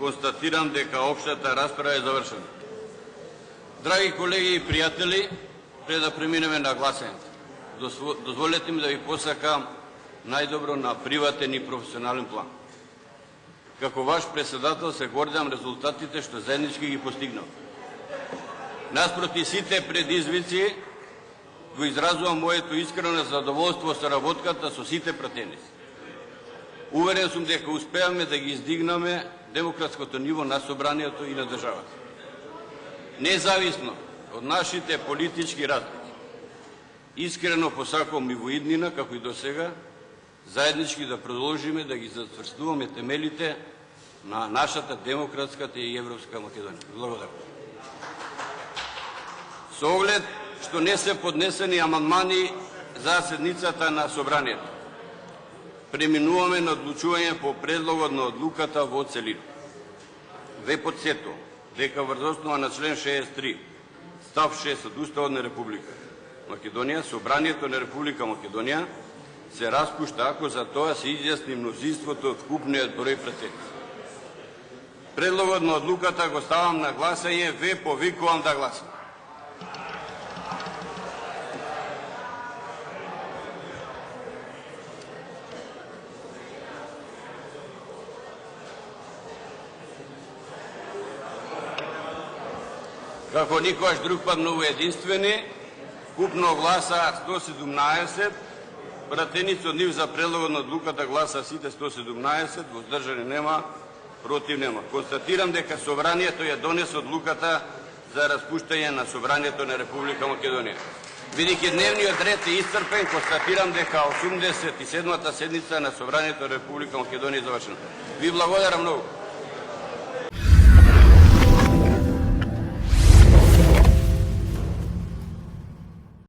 констатирам дека општата расправа е завршена. Драги колеги и пријатели, пред да преминеме на гласањето, дозволете ми да ви посакам најдобро на приватен и професионален план. Како ваш председател се гордам резултатите што заеднички ги постигнав. Наспроти сите предизвици, го изразувам моето искрено задоволство со работката со сите пратеници. Уверен сум дека успеаме да ги издигнаме демократското ниво на собранието и на државата. Независно од нашите политички разлики, искрено посакувам и во иднина, како и до сега, заеднички да продолжиме да ги зацврстуваме темелите на нашата демократската и европска Македонија. Благодарам. Со оглед што не се поднесени амандмани за седницата на собранието, преминуваме на одлучување по предлогот на одлуката во целина. Ве подсетувам дека врз основа на член 63, став 6 од Уставот на Република Македонија, собранието на Република Македонија се распушта ако за тоа се изјасни мнозинството од вкупниот број пратеници. Предлогот на одлуката го ставам на гласање, ве повикувам да гласам. Како никогаш друг пат многу единствени, купно гласа 117, пратеници од нив за предлогот на одлуката гласа сите 117, воздржани нема, против нема. Констатирам дека собранието ја донесе одлуката за распуштање на собранието на Република Македонија. Бидејќи дневниот ред е исцрпен, констатирам дека 87-та седница на собранието на Република Македонија е завршена. Ви благодарам многу.